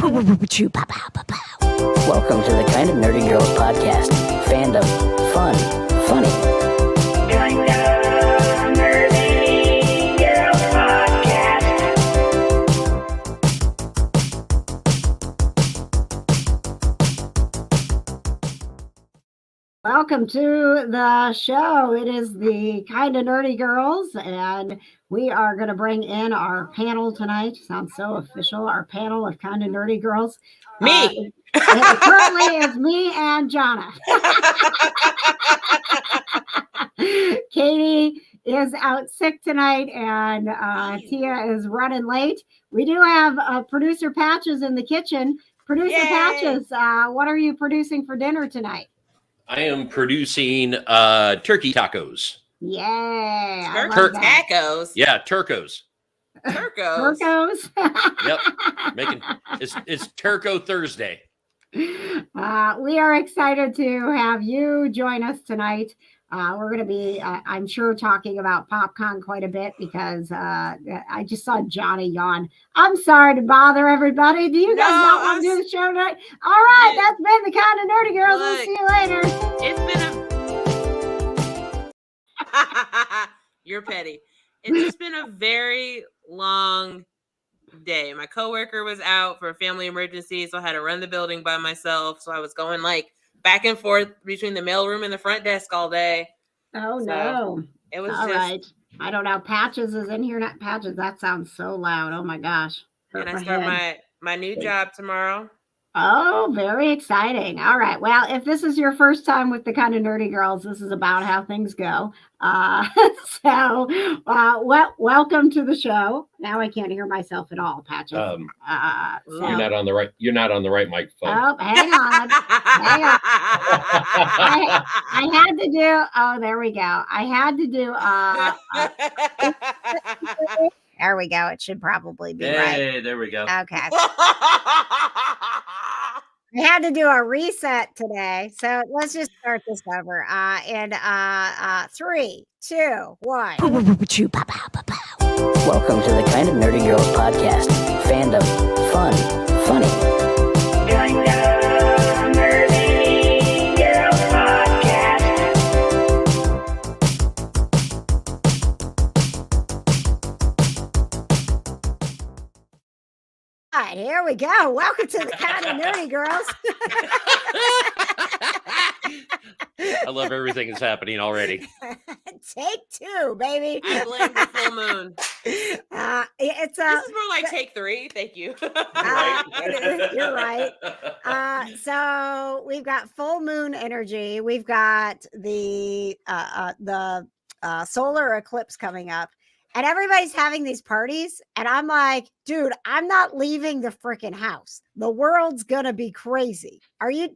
Welcome to the Kind of Nerdy Girls podcast. Fandom, fun, funny. Kind of Nerdy Girls podcast. Welcome to the show. It is the Kind of Nerdy Girls, and we are going to bring in our panel tonight. Sounds so official. Our panel of Kind of Nerdy Girls. Me. It currently is me and Johna. Katie is out sick tonight, and Tia is running late. We do have producer Patches in the kitchen. Producer Yay. Patches, what are you producing for dinner tonight? I am producing turkey tacos. Yay. Tacos. Yeah, turcos. Turcos. Turcos. Yep. It's Turco Thursday. We are excited to have you join us tonight. We're going to be, I'm sure, talking about PopCon quite a bit because I just saw Johnny yawn. I'm sorry to bother everybody. Do you guys not want to do the show tonight? All right, that's been the Kind of Nerdy Girls. We'll see you later. It's been You're petty. It's just been a very long day. My coworker was out for a family emergency, so I had to run the building by myself. So I was going back and forth between the mailroom and the front desk all day. Oh, so no. It was all right. I don't know. Patches is in here. Not Patches. That sounds so loud. Oh, my gosh. And I start my new job tomorrow. Oh, very exciting. All right. Well, if this is your first time with the Kind of Nerdy Girls, this is about how things go. Welcome to the show. Now I can't hear myself at all, Patches. You're not on the right microphone. Oh, hang on. I had to do, there we go. I had to do, there we go. It should probably be right. Hey, there we go. Okay. I had to do a reset today, so let's just start this over. In 3, 2, 1. Welcome to the Kind of Nerdy Girls podcast. Fandom, fun, funny. Kind of Nerdy Girls podcast. All right, here we go. Welcome to the Kind of Nerdy Girls. I love everything that's happening already. Take 2, baby. I blame the full moon. This is more like take 3. Thank you. You're right. So we've got full moon energy. We've got the solar eclipse coming up. And everybody's having these parties. And I'm like, dude, I'm not leaving the freaking house. The world's going to be crazy. Are you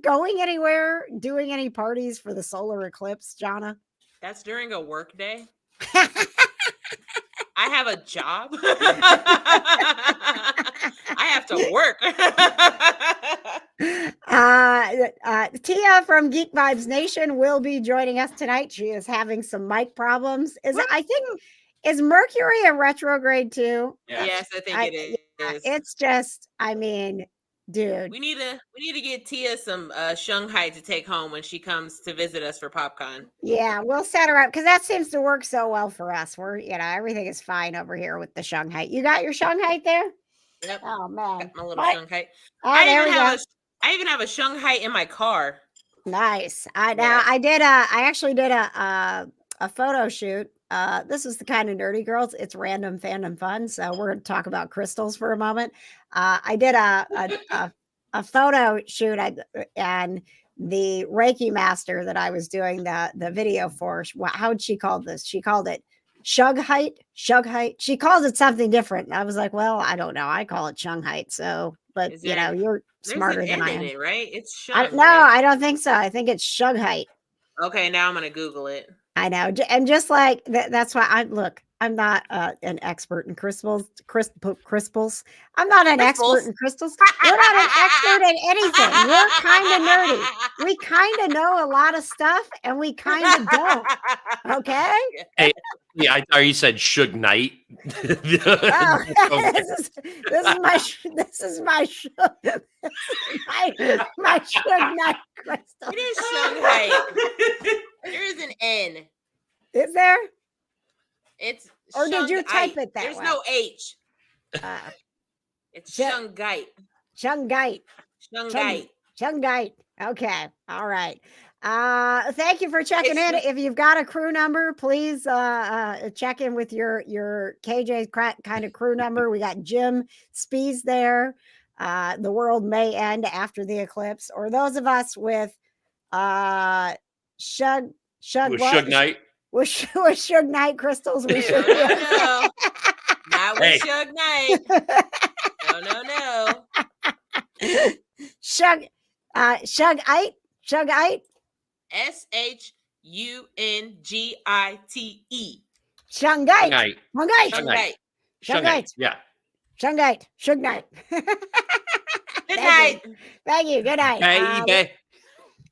going anywhere, doing any parties for the solar eclipse, Johna? That's during a work day. I have a job. I have to work. Tia from Geek Vibes Nation will be joining us tonight. She is having some mic problems. Is Mercury a retrograde too? Yes, I think it is. It's just, dude. We need to get Tia some Shanghai to take home when she comes to visit us for PopCon. Yeah, we'll set her up because that seems to work so well for us. We're, everything is fine over here with the Shanghai. You got your Shanghai there? Yep. Oh man, got my little Shanghai. Oh, I even have a Shanghai in my car. Nice. I actually did a photo shoot. This is the Kind of Nerdy Girls. It's random fandom fun. So we're going to talk about crystals for a moment. I did a photo shoot and the Reiki master that I was doing the video for. How'd she call this? She called it Shug height. She calls it something different. I was like, well, I don't know. I call it Shung height. So, but you're smarter than I am. Right? It's Shug. No, I don't think so. I think it's Shug height. Okay, now I'm going to Google it. I know. And just like that's why I'm I'm not an expert in crystals. I'm not an expert in crystals. We're not an expert in anything. We're kind of nerdy. We kind of know a lot of stuff, and we kind of don't. Okay. Hey, yeah, I thought you said Suge Knight. Oh, Okay. this is my Suge Knight crystal. It is Shanghai. There is an N. Is there? It's Or did you type Shungite. it that There's way? no H. It's Shung- Shungite. Shungite. Shungite. Shungite. Okay. All right. Thank you for checking in. It's- If you've got a crew number, please check in with your KJ kind of crew number. We got Jim Spees there. The world may end after the eclipse, or those of us with Shug With what? Suge Knight. With Suge Knight crystals. We should No. Not with Hey. Suge Knight. No. Shugite. SHUNGITE. Shungite. Knight. Shungite. Shungite. Shungite. Yeah. Shungite. Suge Knight. Good night. Thank you. Good night. Baby.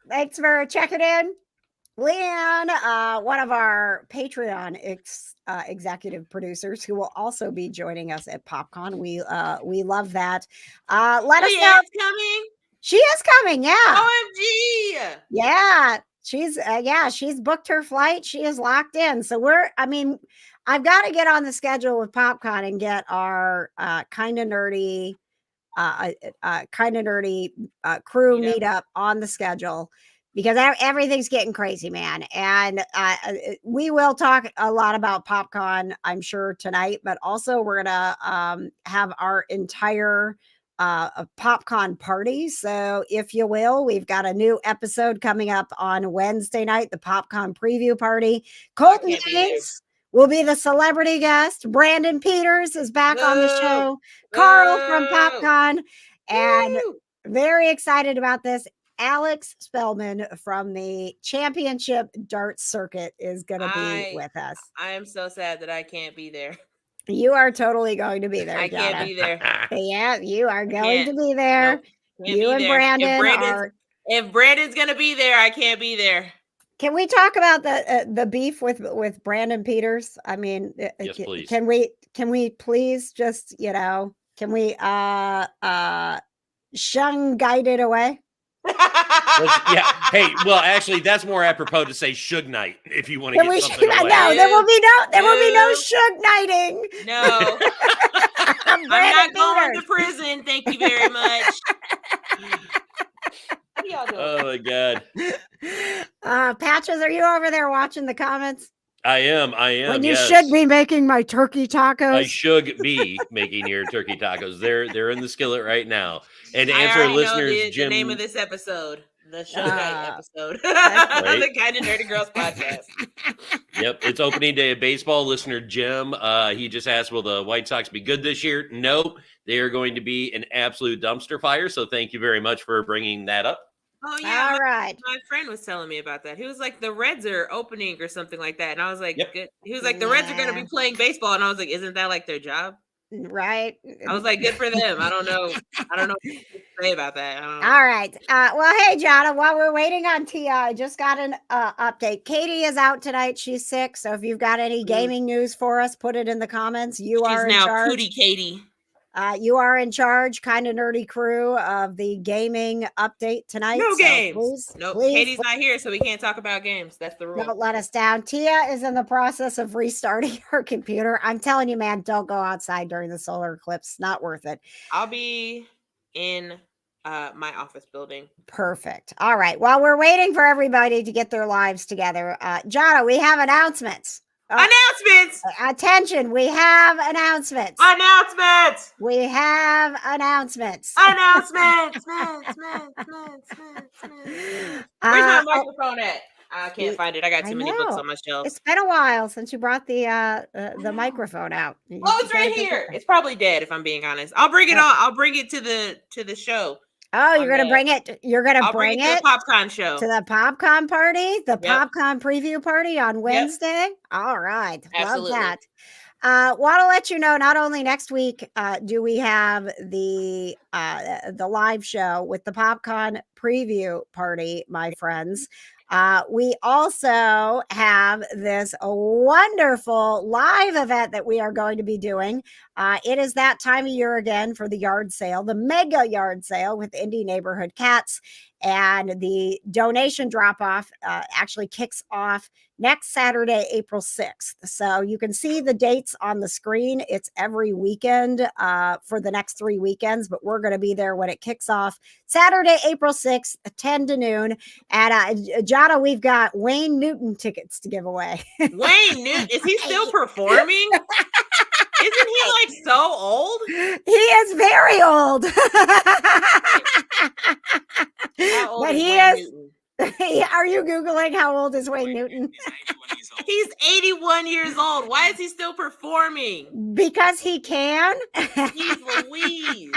Thanks for checking in. Leanne, one of our Patreon executive producers, who will also be joining us at PopCon. We love that. Let us know. Leanne's coming. She is coming. Yeah. OMG. Yeah. She's booked her flight. She is locked in. So I've got to get on the schedule with PopCon and get our kind of nerdy crew meetup on the schedule, because everything's getting crazy, man. And we will talk a lot about PopCon, I'm sure, tonight, but also we're gonna have our entire PopCon party. So if you will, we've got a new episode coming up on Wednesday night, the PopCon preview party. Colton can't be there. Haynes will be the celebrity guest. Brandon Peters is back on the show. Carl from PopCon, and very excited about this. Alex Spellman from the championship dart circuit is going to be with us. I am so sad that I can't be there. You are totally going to be there. I can't be there. Yeah, you are going can't. to be there. Nope, can't You be and there. Brandon If Brandon's gonna be there, I can't be there. Can we talk about the beef with Brandon Peters? I mean, Yes, please. Can we please just, can we shun guided away? Yeah. Hey, well, actually, that's more apropos to say Suge Knight if you want to get something away. No, there will be no Suge Knighting. No. I'm not going to prison. Thank you very much. What are y'all doing? Oh my God. Patches, are you over there watching the comments? I am. When you yes. should be making my turkey tacos. I should be making your turkey tacos. They're in the skillet right now. And to I answer our already know listeners, the name of this episode, the Shanghai episode, right? the Kind of Nerdy Girls podcast. Yep, it's opening day of baseball. Listener Jim, he just asked, will the White Sox be good this year? Nope, they are going to be an absolute dumpster fire. So thank you very much for bringing that up. Oh yeah, all right. My friend was telling me about that. He was like, the Reds are opening or something like that, and I was like, Yep. good. He was like, the Reds are going to be playing baseball, and I was like, isn't that like their job? Right. I was like, good for them. I don't know what to say about that. I don't know. All right. Well, hey, Johna, while we're waiting on Tia, I just got an update. Katie is out tonight. She's sick. So if you've got any gaming news for us, put it in the comments. She's are in now charge. Cootie Katie. You are in charge, kind of nerdy crew, of the gaming update tonight. No so games. Nope. Katie's not here, so we can't talk about games. That's the rule. Don't let us down. Tia is in the process of restarting her computer. I'm telling you, man, don't go outside during the solar eclipse. Not worth it. I'll be in my office building. Perfect. All right. While we're waiting for everybody to get their lives together, Johna, we have announcements. Announcements! Attention, we have announcements. Announcements! We have announcements. Announcements! Where's my microphone at? I can't find it. I got too many books on my shelf. It's been a while since you brought the microphone out. Oh, it's right here. It's probably dead, if I'm being honest. I'll bring it on. I'll bring it to the show. Oh, you're gonna bring it. You're gonna bring it to the PopCon show, to the PopCon party, the PopCon preview party on Wednesday. All right, absolutely. Love Want to let you know, not only next week do we have the live show with the PopCon preview party, my friends. We also have this wonderful live event that we are going to be doing. It is that time of year again for the yard sale, the mega yard sale with Indie Neighborhood Cats. And the donation drop off actually kicks off next Saturday, April 6th. So you can see the dates on the screen. It's every weekend for the next 3 weekends, but we're going to be there when it kicks off Saturday, April 6th, 10 to noon. And Johna, we've got Wayne Newton tickets to give away. Wayne Newton, is he still performing? Isn't he like so old? He is very old. How old But is he Wayne is. Newton? Are you Googling how old is Wayne Newton? He's 81 years old. Why is he still performing? Because he can. He's Louise.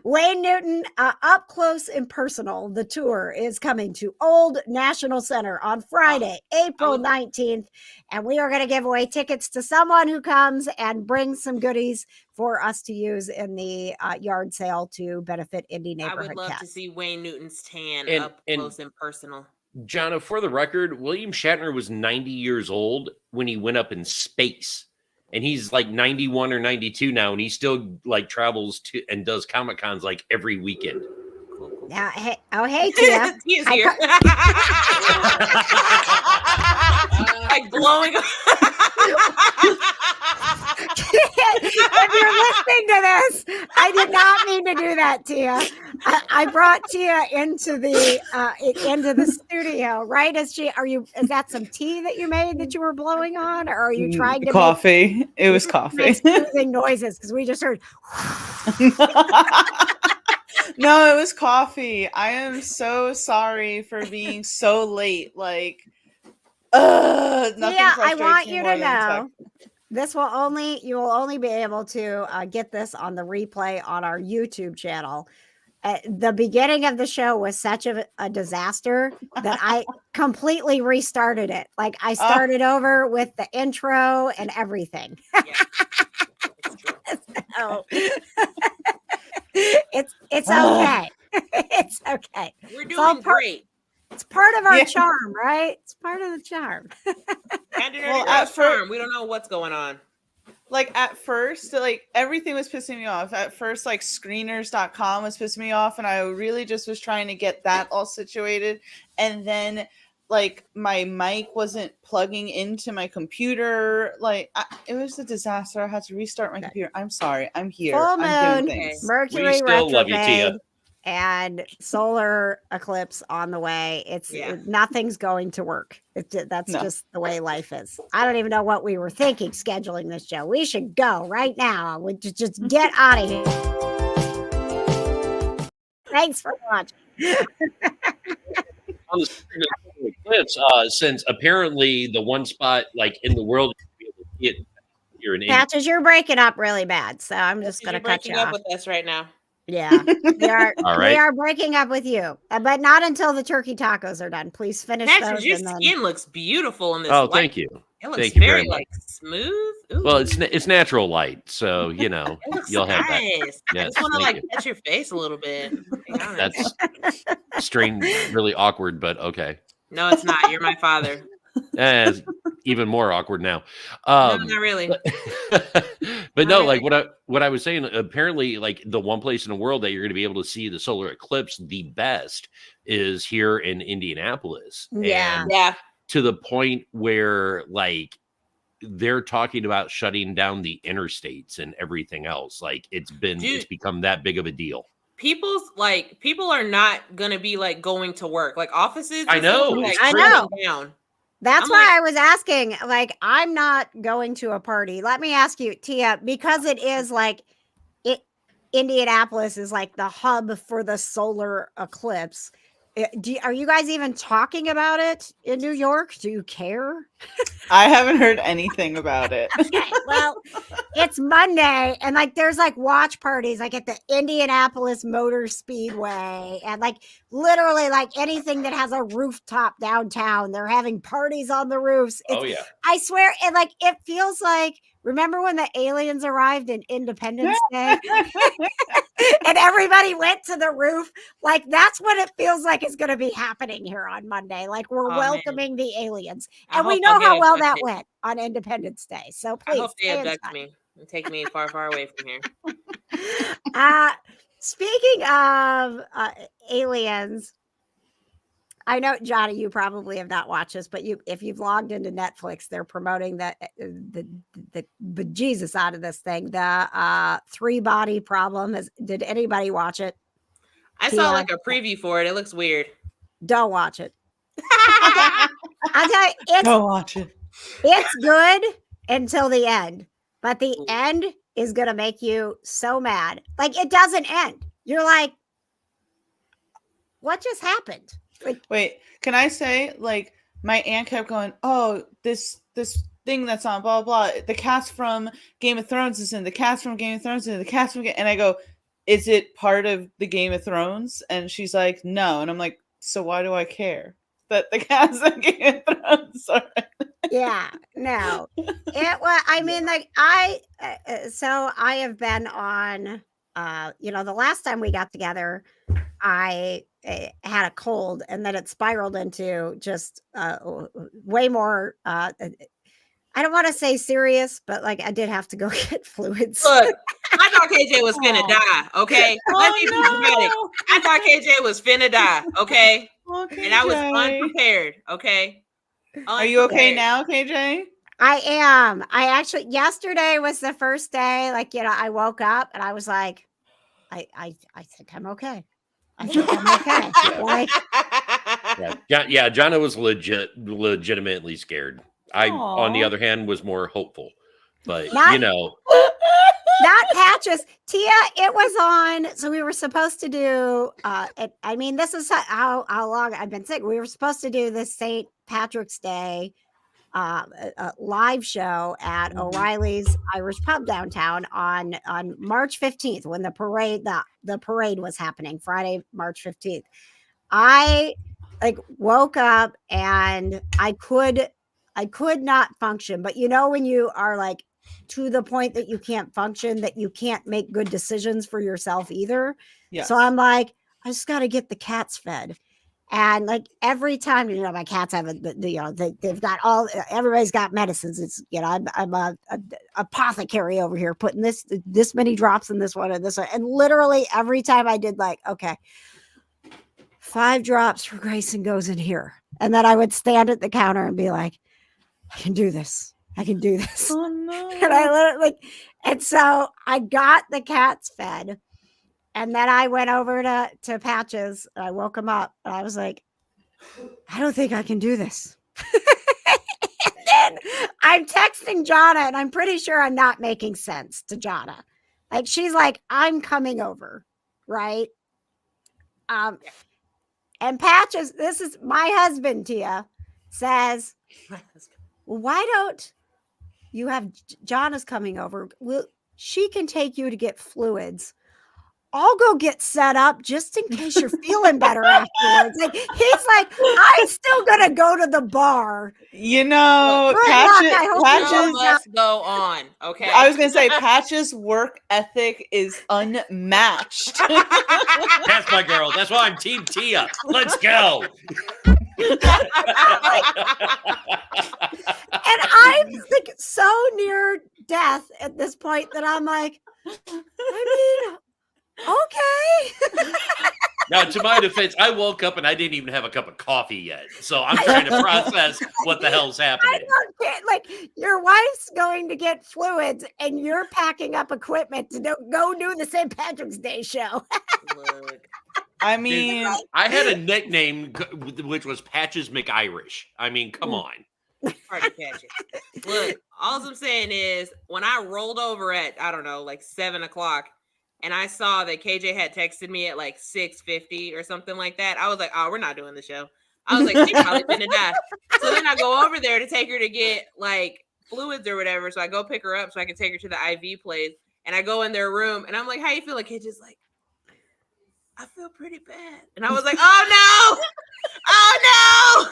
Wayne Newton, up close and personal. The tour is coming to Old National Center on Friday, April 19th. And we are going to give away tickets to someone who comes and brings some goodies for us to use in the yard sale to benefit Indie Neighborhood I would love Cats. to see Wayne Newton's tan And- up and- close and personal. Johna, for the record, William Shatner was 90 years old when he went up in space. And he's like 91 or 92 now, and he still like travels to and does Comic Cons like every weekend. Now, hey, Tia. He is here. Like blowing up. If you're listening to this, I did not mean to do that, Tia. I brought Tia into the studio, right? Is that some tea that you made that you were blowing on, or are you trying to coffee? It was coffee. Soothing noises because we just heard. No, it was coffee. I am so sorry for being so late. Like, nothing Yeah, I frustrates want me you more to than this know. fact. You will only be able to get this on the replay on our YouTube channel. The beginning of the show was such a disaster that I completely restarted it. Like I started over with the intro and everything. So, it's okay. It's okay. We're all doing great. It's part of our Yeah. charm, right? It's part of the charm. And Well, well, at first- we don't know what's going on. Like at first, like everything was pissing me off. At first, like screeners.com was pissing me off, and I really just was trying to get that all situated. And then like my mic wasn't plugging into my computer. Like it was a disaster. I had to restart my computer. I'm sorry. I'm here. Full I'm moon, doing things. Mercury We still love you, Tia. retrograde, and solar eclipse on the way. Nothing's going to work. That's No. just the way life is. I don't even know what we were thinking scheduling this show. We should go right now. We just get out of here. Thanks for watching. On the subject of Eclipse, since apparently the one spot like in the world you can be able to see it here in India. Patches, you're breaking up really bad, so I'm just You're going to cut you breaking up off. with us right now. Yeah, All right. we are breaking up with you, but not until the turkey tacos are done. Please finish Patches, those. your and then... skin looks beautiful in this. Oh, light. thank you. It looks Thank you very very much. like smooth. Ooh, Well, it's natural light, so you know it looks you'll have that. nice. I Yes, just want to thank like you. touch your face a little bit. Be honest. That's strange, really awkward, but okay. No, it's not. You're my father. It's even more awkward now. No, not really. But no, really. like what I was saying, apparently, like the one place in the world that you're going to be able to see the solar eclipse the best is here in Indianapolis. Yeah. And Yeah. to the point where like they're talking about shutting down the interstates and everything else. Like it's become that big of a deal. People are not gonna be like going to work. Like offices. I and stuff know, are, it's like, true. I know. shutting down. That's I'm why like- I was asking. Like, I'm not going to a party. Let me ask you, Tia, because it is like Indianapolis is like the hub for the solar eclipse. Are you guys even talking about it in New York? Do you care? I haven't heard anything about it. Okay, well, it's Monday, and like there's like watch parties like at the Indianapolis Motor Speedway, and like literally like anything that has a rooftop downtown, they're having parties on the roofs. Oh yeah. I swear, it feels like Remember when the aliens arrived in Independence Day? And everybody went to the roof. Like, that's what it feels like is going to be happening here on Monday. Like, we're Oh, man. welcoming the aliens. I And we hope know I'll get how well that abducted. went on Independence Day. So I please hope they stay abduct inside. me and take me far, far away from here. Speaking of aliens, I know, Johna, you probably have not watched this, but if you've logged into Netflix, they're promoting the bejesus out of this thing. The 3-body problem. Did anybody watch it? I saw like a preview for it. It looks weird. Don't watch it. I'll tell you, Don't watch it. it's good until the end, but the end is gonna make you so mad. Like, it doesn't end. You're like, what just happened? Like, Wait, can I say, like, my aunt kept going, oh, this thing that's on blah blah. The cast from Game of Thrones is in. The cast from Game of Thrones is in. The cast from and I go, is it part of the Game of Thrones? And she's like, no. And I'm like, so why do I care that the cast of Game of Thrones are? Yeah, no. It was. I mean, like, so I have been on. The last time we got together, I had a cold, and then it spiraled into just way more. I don't want to say serious, but like, I did have to go get fluids. Look, I thought KJ was finna die. Okay, let me be dramatic. I thought KJ was finna die. Okay, and I was unprepared. Okay, Are you okay now, KJ? I am. Yesterday was the first day. Like, I woke up and I was like, I think I'm okay. I think I'm okay. Like, yeah, Johna was legitimately scared. I, on the other hand, was more hopeful. But not Patches. Tia, it was on. So we were supposed to do. I mean, this is how long I've been sick. We were supposed to do this St. Patrick's Day live show at O'Reilly's Irish Pub downtown on March 15th, when the parade was happening, Friday, March 15th. I woke up and I could not function. But when you are like to the point that you can't function, that you can't make good decisions for yourself either. Yeah. So I'm like, I just got to get the cats fed. And like, every time, my cats have they've got everybody's got medicines. It's, I'm a apothecary over here, putting this many drops in this one and this one. And literally every time I did, like, okay, 5 drops for Grayson goes in here. And then I would stand at the counter and be like, I can do this. I can do this. Oh, no. And I literally, and so I got the cats fed. And then I went over to Patches. And I woke him up. And I was like, I don't think I can do this. And then I'm texting Johna, and I'm pretty sure I'm not making sense to Johna. Like, she's like, I'm coming over, right? And Patches, this is my husband, Tia, says, well, why don't you have Johna's coming over? Well, she can take you to get fluids. I'll go get set up just in case you're feeling better afterwards. Like, he's like, I'm still gonna go to the bar. Patches must go on. Okay. I was gonna say, Patches' work ethic is unmatched. That's my girl. That's why I'm Team Tia. Let's go. And I'm like so near death at this point that I'm like, I mean, okay. Now, to my defense, I woke up and I didn't even have a cup of coffee yet. So I'm trying to process what the hell's happening. I don't get, like, your wife's going to get fluids and you're packing up equipment to go do the St. Patrick's Day show. Look. I mean, I had a nickname which was Patches McIrish. I mean, come on. Party Patches. Look, all I'm saying is, when I rolled over at, I don't know, like 7:00, and I saw that KJ had texted me at like 6:50 or something like that, I was like, oh, we're not doing the show. I was like, she's probably gonna die. So then I go over there to take her to get like fluids or whatever. So I go pick her up so I can take her to the IV place. And I go in their room and I'm like, how you feel? Like, KJ's like, I feel pretty bad. And I was like, oh no! Oh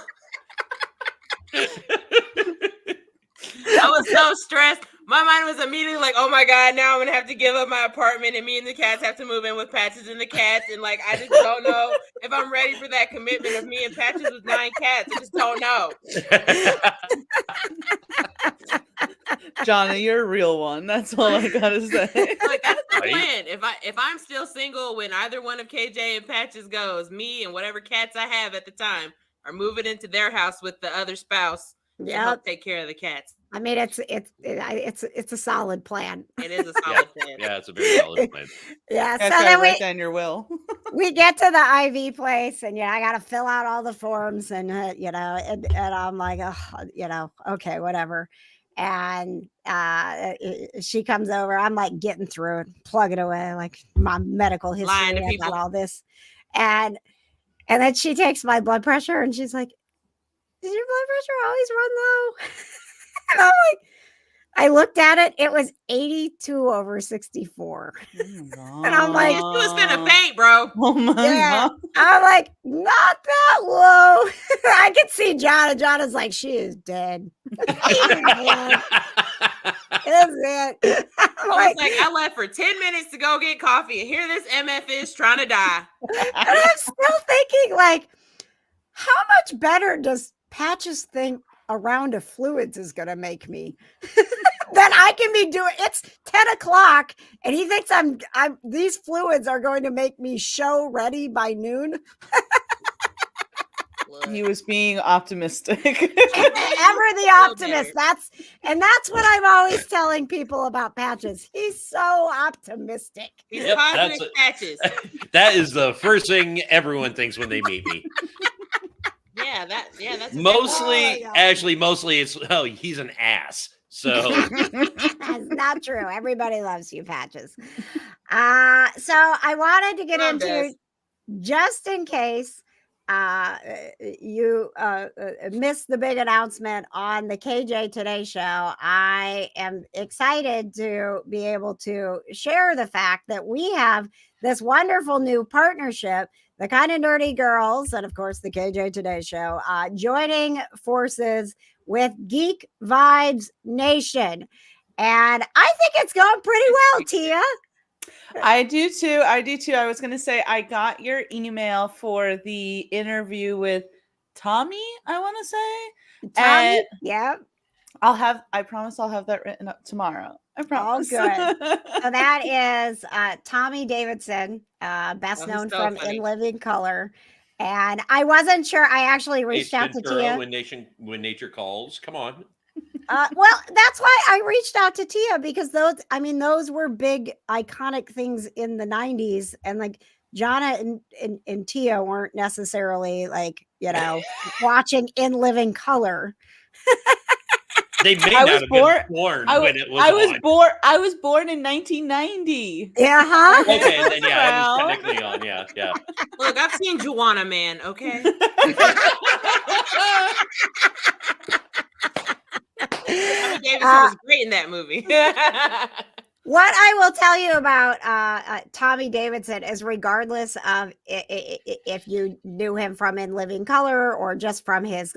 no! I was so stressed. My mind was immediately like, oh my God, now I'm going to have to give up my apartment and me and the cats have to move in with Patches and the cats. And like, I just don't know if I'm ready for that commitment of me and Patches with 9 cats. I just don't know. Johna, you're a real one. That's all I gotta say. Like, that's the Right? plan. If I'm still single when either one of KJ and Patches goes, me and whatever cats I have at the time are moving into their house with the other spouse to help take care of the cats. I mean, it's a solid plan. It is a solid plan. Yeah, it's a very solid plan. Yeah. That's So then write down your will. we get to the IV place, and I got to fill out all the forms, and and I'm like, oh, okay, whatever. And she comes over. I'm like getting through it, plugging away, like my medical history Lying to and people. all this, and then she takes my blood pressure, and she's like, "Does your blood pressure always run low?" And I'm like, I looked at it. It was 82/64. And I'm like, You was finna faint, bro. Oh my yeah. God. I'm like, not that low. I could see Johna. Johna's like, she is dead. She is dead. That's it. I'm I was like, I left for 10 minutes to go get coffee, and here this MF is trying to die. and I'm still thinking, like, how much better does Patches think a round of fluids is going to make me? Then I can be doing, it's 10 o'clock and he thinks these fluids are going to make me show ready by noon. He was being optimistic. Ever the optimist. That's what I'm always telling people about Patches. He's so optimistic. He's Yep, positive Patches. That is the first thing everyone thinks when they meet me. That's Mostly, God. actually, mostly it's, oh, he's an ass. So That's not true. Everybody loves you, Patches. So I wanted to get Mom into, does. just in case you missed the big announcement on the KJ Today show, I am excited to be able to share the fact that we have this wonderful new partnership, the Kind of Nerdy Girls, and of course the KJ Today show, joining forces with Geek Vibes Nation. And I think it's going pretty well, Tia. I do too. I was going to say, I got your email for the interview with Tommy, I want to say. Tommy, And yeah. I promise I'll have that written up tomorrow. I promise. good. So that is Tommy Davidson, best he's known so from funny. In Living Color. And I wasn't sure. I actually reached Ace out to Ventura, Tia. when nature calls. Come on. Well, that's why I reached out to Tia, because those were big iconic things in the 90s. And like Johna and Tia weren't necessarily like, watching In Living Color. They may I not was have born- been born I when was, it was I was on. born. I was born in 1990. Yeah, huh? Okay, then yeah, it was Well. technically on. Yeah. Look, I've seen Johna, man, okay? Tommy Davidson was great in that movie. What I will tell you about Tommy Davidson is, regardless of if you knew him from In Living Color or just from his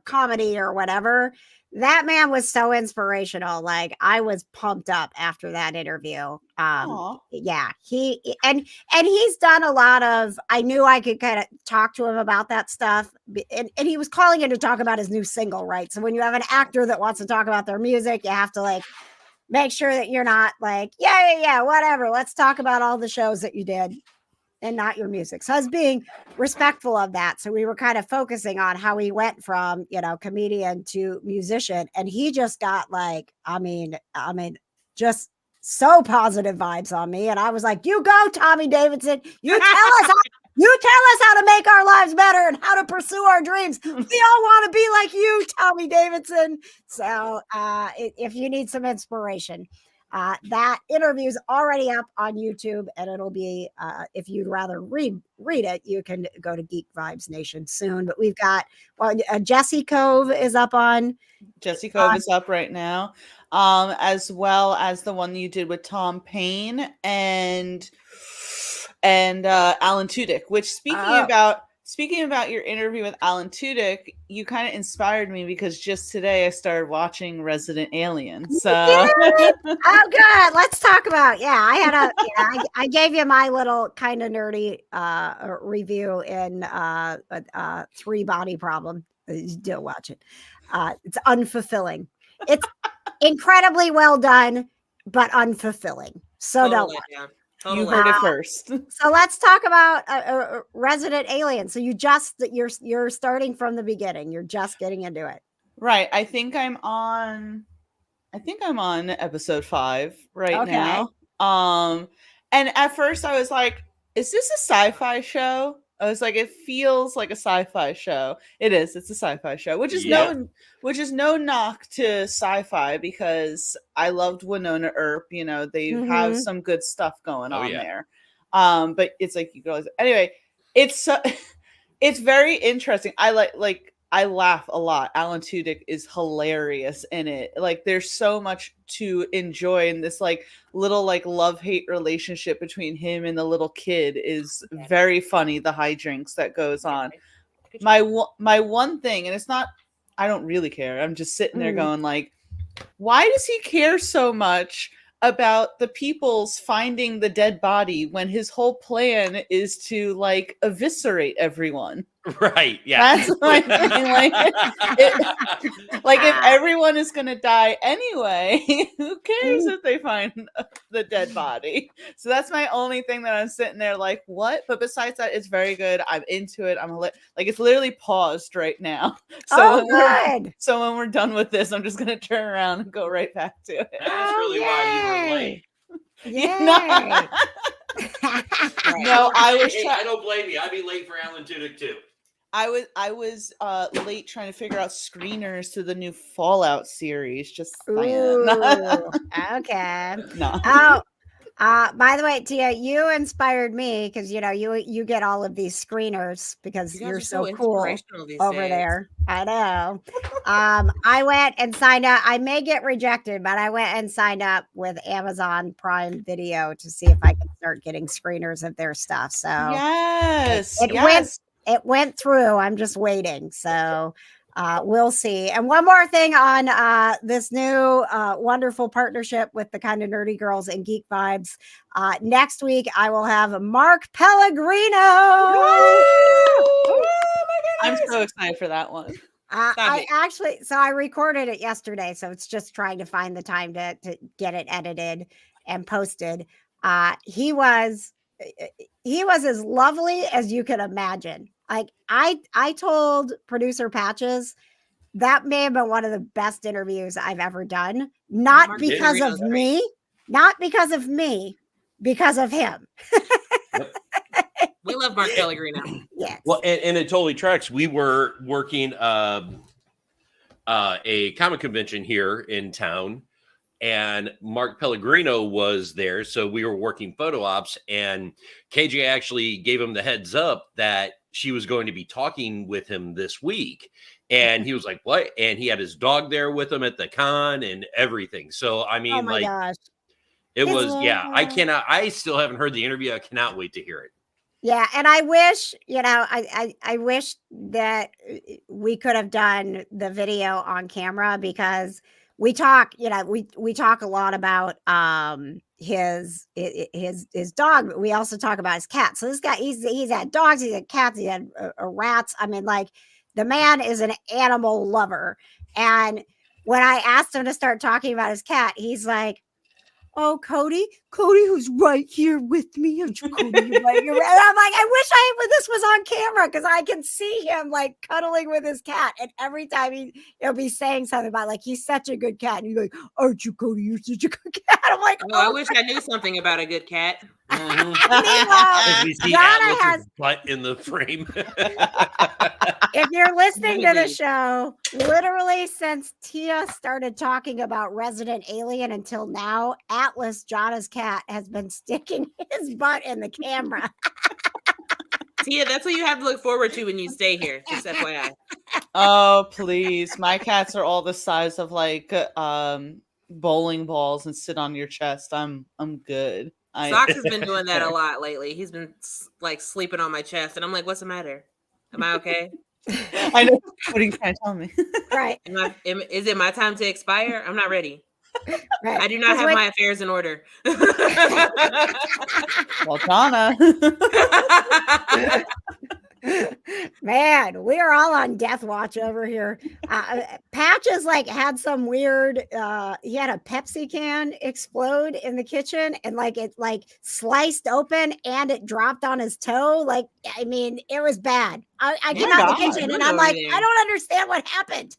comedy or whatever, that man was so inspirational. Like, I was pumped up after that interview. Aw. Yeah, and he's done a lot of, I knew I could kind of talk to him about that stuff. And he was calling in to talk about his new single, right? So when you have an actor that wants to talk about their music, you have to like make sure that you're not like, yeah, whatever. Let's talk about all the shows that you did and not your music. So I was being respectful of that. So we were kind of focusing on how he went from, comedian to musician. And he just got like, I mean, just so positive vibes on me. And I was like, you go, Tommy Davidson. You tell us how to make our lives better and how to pursue our dreams. We all want to be like you, Tommy Davidson. So if you need some inspiration, that interview is already up on YouTube, and it'll be, if you'd rather read it, you can go to Geek Vibes Nation soon. But we've got, Jesse Cove is up on. Jesse Cove is up right now, as well as the one you did with Tom Payne and Alan Tudyk. Which, speaking speaking about your interview with Alan Tudyk, you kind of inspired me because just today I started watching Resident Alien. So, oh, good. Let's talk about. Yeah, I had I gave you my little kind of nerdy review in Three Body Problem. Don't watch it. It's unfulfilling. It's incredibly well done, but unfulfilling. So don't watch. Yeah. You heard it first. So let's talk about Resident Alien. So you're starting from the beginning. You're just getting into it. Right. I think I'm on episode 5 right now. And at first I was like, is this a sci-fi show? I was like, it feels like a sci-fi show. It is. It's a sci-fi show, which is no knock to sci-fi because I loved Winona Earp. You know, they have some good stuff going on there. But it's like you guys. Anyway, it's very interesting. I laugh a lot. Alan Tudyk is hilarious in it. Like there's so much to enjoy in this like little like love-hate relationship between him and the little kid is very funny. The hijinks that goes on. My one thing, and it's not, I don't really care. I'm just sitting there going like, why does he care so much about the people's finding the dead body when his whole plan is to like eviscerate everyone? Right. Yeah. That's my thing. Like if everyone is going to die anyway, who cares if they find the dead body? So that's my only thing that I'm sitting there like, what? But besides that, it's very good. I'm into it. Like it's literally paused right now. So good. So when we're done with this, I'm just going to turn around and go right back to it. That's really why you were late. Yeah. No, I don't blame you. I'd be late for Alan Tudyk too. I was late trying to figure out screeners to the new Fallout series. Just Ooh, okay. No. Oh, by the way, Tia, you inspired me because you know you get all of these screeners because you're so cool over there. I know. I went and signed up. I may get rejected, but I went and signed up with Amazon Prime Video to see if I could start getting screeners of their stuff. So yes, it went through. I'm just waiting. So we'll see. And one more thing on this new wonderful partnership with the Kind of Nerdy Girls and Geek Vibes. Next week, I will have Mark Pellegrino. I'm so excited for that one. I recorded it yesterday, so it's just trying to find the time to get it edited and posted. He was as lovely as you could imagine. Like I told producer Patches that may have been one of the best interviews I've ever done. Not because of me, because of him. We love Mark Pellegrino. Yes. Well, and it totally tracks. We were working a comic convention here in town, and Mark Pellegrino was there. So we were working photo ops, and KJ actually gave him the heads up that she was going to be talking with him this week. And he was like, what? And he had his dog there with him at the con and everything. So, I mean, oh my gosh. It was, I still haven't heard the interview. I cannot wait to hear it. Yeah. And I wish, I wish that we could have done the video on camera because we talk, we talk a lot about his dog, but we also talk about his cat. So this guy, he's had dogs, he's had cats, he had rats. I mean, like the man is an animal lover. And when I asked him to start talking about his cat, he's like, oh, Cody, who's right here with me. Cody, right here. And I'm like, I wish this was on camera because I can see him like cuddling with his cat. And every time he'll be saying something about like, he's such a good cat. And he's like, aren't you, Cody? You're such a good cat. I'm like, I wish I knew something about a good cat. We see Johna has butt in the frame. If you're listening to the show, literally since Tia started talking about Resident Alien until now, Atlas, Johna's cat, has been sticking his butt in the camera. Tia, that's what you have to look forward to when you stay here. Just FYI. Oh, please. My cats are all the size of like bowling balls and sit on your chest. I'm good. Socks has been doing that a lot lately. He's been like sleeping on my chest, and I'm like, "What's the matter?" Am I okay? I know. What are you trying to tell me? Right. Is it my time to expire? I'm not ready. Right. I do not have my affairs in order. Well, Johna. Man, we are all on death watch over here. Patches like had some weird he had a Pepsi can explode in the kitchen and like it like sliced open and it dropped on his toe. Like, I mean, it was bad. I came out of the kitchen and I'm like, I don't understand what happened.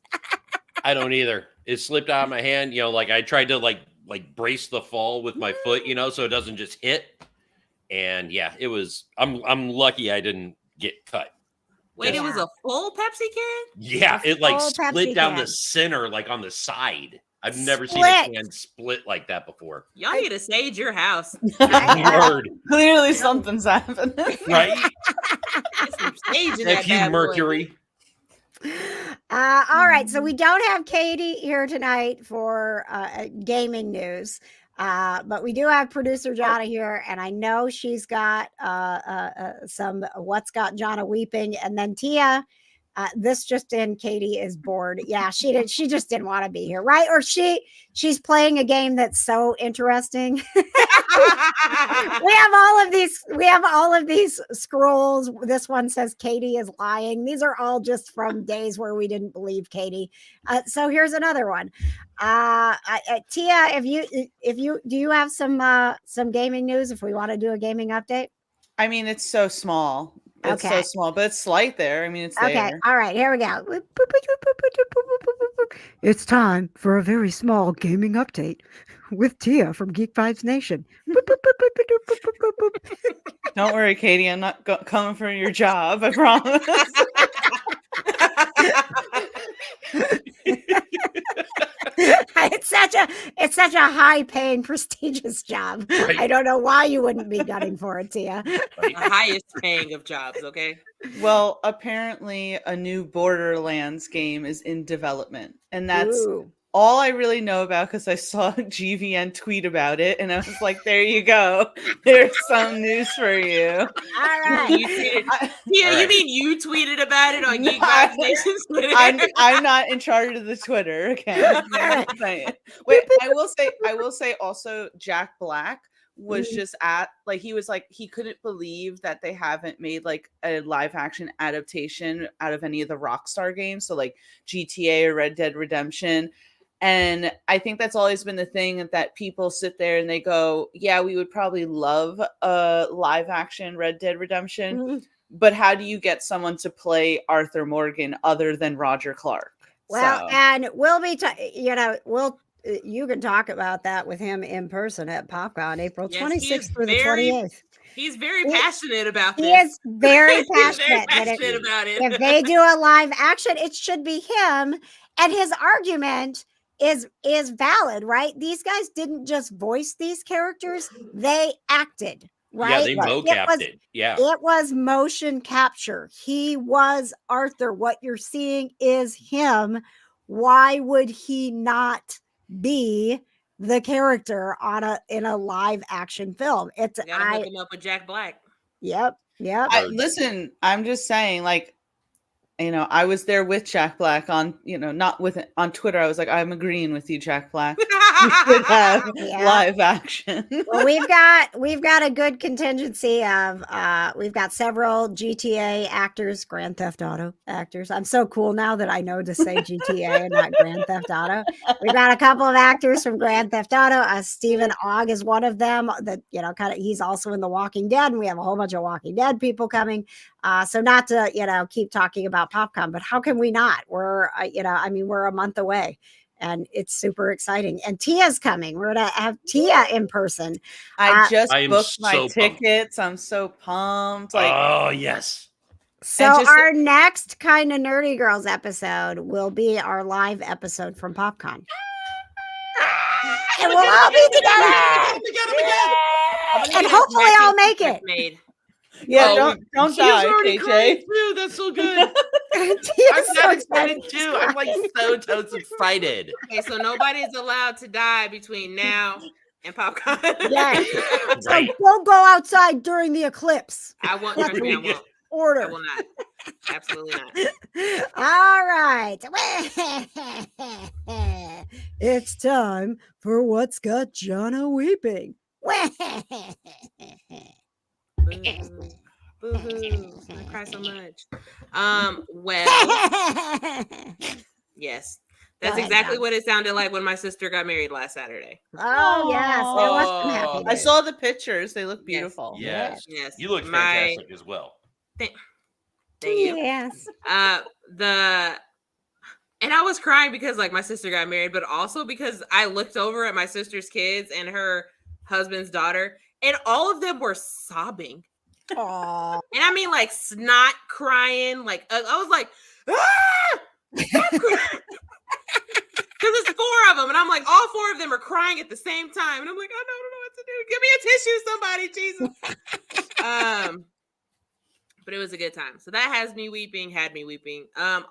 I don't either. It slipped out of my hand. Like I tried to like brace the fall with my foot, so it doesn't just hit. And yeah, it was. I'm lucky I didn't get cut. Wait, it was a full Pepsi can? Yeah, it like full split Pepsi down can. the center, like on the side. I've never seen a can split like that before. Y'all need to sage your house. Word. Clearly something's happening. Right? Get some sage in that If you bad boy. Mercury. All right, so we don't have Katie here tonight for gaming news, but we do have producer Johna here, and I know she's got some what's got Johna weeping, and then Tia. This just in, Katie is bored. Yeah, she just didn't want to be here, right? Or she's playing a game that's so interesting. We have all of these scrolls. This one says Katie is lying. These are all just from days where we didn't believe Katie. So here's another one. Tia, do you have some gaming news if we want to do a gaming update? I mean, it's so small. It's so small, but it's slight there. I mean, it's there. Okay. All right. Here we go. It's time for a very small gaming update with Tia from Geek Vibes Nation. Don't worry, Katie. I'm not coming for your job. I promise. It's such a high paying, prestigious job. Right. I don't know why you wouldn't be gunning for it, Tia. The highest paying of jobs, okay? Well, apparently a new Borderlands game is in development. And that's all I really know about because I saw GVN tweet about it. And I was like, there you go. There's some news for you. All right. You mean you tweeted about it on Geek Vibes Nation's Twitter? I'm not in charge of the Twitter, okay? Wait, I will say also Jack Black was just he couldn't believe that they haven't made like a live action adaptation out of any of the Rockstar games, so like GTA or Red Dead Redemption. And I think that's always been the thing that people sit there and they go, yeah, we would probably love a live action Red Dead Redemption, but how do you get someone to play Arthur Morgan other than Roger Clark? Well, and we'll be you can talk about that with him in person at PopCon, April 26th through the 28th. He's very passionate about this. He is very passionate, about it. If they do a live action, it should be him. And his argument is valid, right? These guys didn't just voice these characters, they acted. Right? Yeah, they mocapped it. Yeah. It was motion capture. He was Arthur. What you're seeing is him. Why would he not be the character in a live action film? Hook him up with Jack Black. Yep. Listen, I'm just saying, like, I was there with Jack Black on Twitter. I was like, I'm agreeing with you, Jack Black. We should have live action. Well, we've got a good contingency of we've got several GTA actors, Grand Theft Auto actors. I'm so cool now that I know to say GTA and not Grand Theft Auto. We've got a couple of actors from Grand Theft Auto. Stephen Ogg is one of them. That he's also in The Walking Dead, and we have a whole bunch of Walking Dead people coming. So not to keep talking about PopCon, but how can we not? We're we're a month away. And it's super exciting. And Tia's coming. We're going to have Tia in person. I just booked my tickets. I'm so pumped. Oh, yes. So our next Kind of Nerdy Girls episode will be our live episode from PopCon. And we'll all be together. And hopefully I'll make it. Yeah, don't die, KJ. Too. That's so good. I'm so excited too. I'm like so excited. Okay, so nobody's allowed to die between now and PopCon. Yeah. So don't go outside during the eclipse. I won't. Order. I will not. Absolutely not. All right. It's time for What's Got Johna Weeping. Boo. Boo-hoo. I cry so much. Well, yes. That's Go ahead, exactly John. what it sounded like when my sister got married last Saturday. Oh, yes. There was some happy Oh. I news. saw the pictures. They look Yes. beautiful. Yes. Yes. You look fantastic as well. Thank you. Yes. And I was crying because like my sister got married, but also because I looked over at my sister's kids and her husband's daughter, and all of them were sobbing. Aw. And I mean like snot crying. Like I was like, ah! Because it's 4 of them, and I'm like, all 4 of them are crying at the same time, and I'm like, I don't know what to do. Give me a tissue, somebody, Jesus. But it was a good time. So that had me weeping.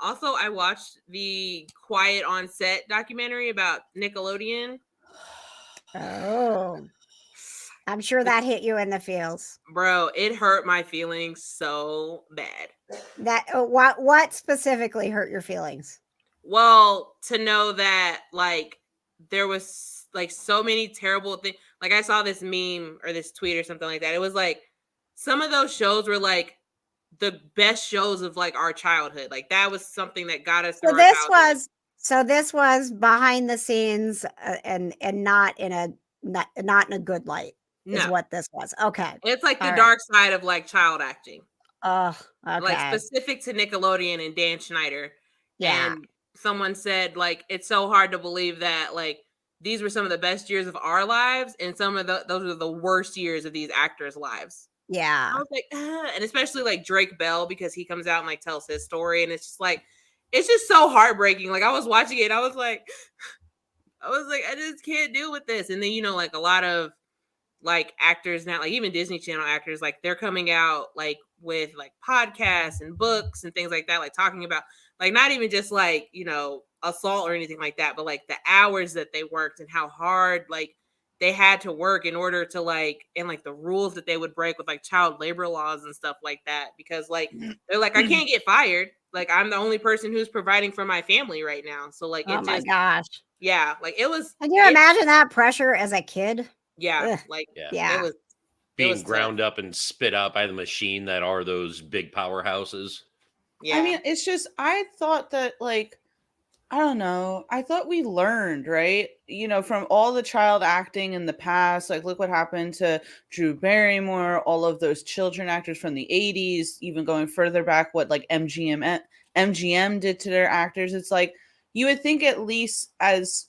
Also, I watched the Quiet on Set documentary about Nickelodeon. Oh. I'm sure that hit you in the feels. Bro, it hurt my feelings so bad. That what specifically hurt your feelings? Well, to know that like there was like so many terrible things. Like I saw this meme or this tweet or something like that. It was like some of those shows were like the best shows of like our childhood. Like that was something that got us through our childhood. So this was behind the scenes and not in a good light is No. what this was. Okay. It's like the All right. dark side of like child acting. Oh, okay. Like specific to Nickelodeon and Dan Schneider. Yeah. And someone said like it's so hard to believe that like these were some of the best years of our lives and some of those are the worst years of these actors' lives. Yeah. I was like, and especially like Drake Bell because he comes out and like tells his story and it's just like it's just so heartbreaking. Like I was watching it, I was like I just can't deal with this. And then you know like a lot of like actors now, like even Disney Channel actors, like they're coming out like with like podcasts and books and things like that, like talking about like not even just like, you know, assault or anything like that, but like the hours that they worked and how hard like they had to work in order to like and like the rules that they would break with like child labor laws and stuff like that because like they're like I can't get fired, like I'm the only person who's providing for my family right now, so like Oh my gosh. yeah, like it was. Can you imagine that pressure as a kid? Yeah, Ugh. like Yeah. it was Being ground up and spit out by the machine that are those big powerhouses. Yeah. I mean, it's just I thought that like I don't know. I thought we learned, right? You know, from all the child acting in the past, like look what happened to Drew Barrymore, all of those children actors from the 80s, even going further back, what like MGM did to their actors. It's like you would think at least as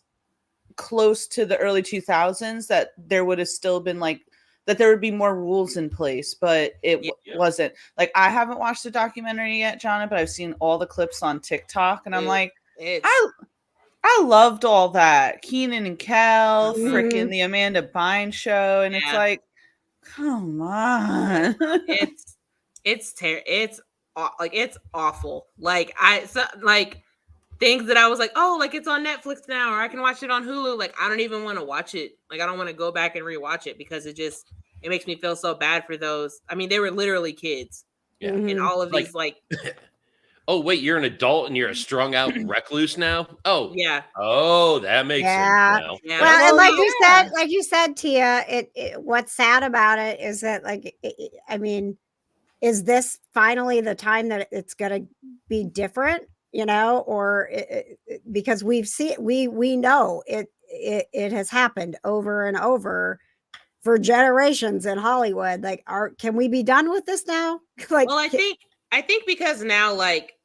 close to the early 2000s that there would have still been like that there would be more rules in place, but it wasn't. Like I haven't watched the documentary yet, Johna, but I've seen all the clips on TikTok and I'm like, I loved all that. Keenan and Kel, freaking the Amanda Bynes show, and it's like, come on. it's awful. Like like things that I was like, oh, like it's on Netflix now, or I can watch it on Hulu. Like I don't even want to watch it. Like I don't want to go back and rewatch it because it makes me feel so bad for those. I mean, they were literally kids. Yeah. And all of these like oh, wait, you're an adult and you're a strung out recluse now? Oh. Yeah. Oh, that makes sense now. Yeah. Well, and like you said, Tia, what's sad about it is that like I mean, is this finally the time that it's going to be different, you know, or because we know it has happened over and over for generations in Hollywood. Like, can we be done with this now? Like, well, I think because now like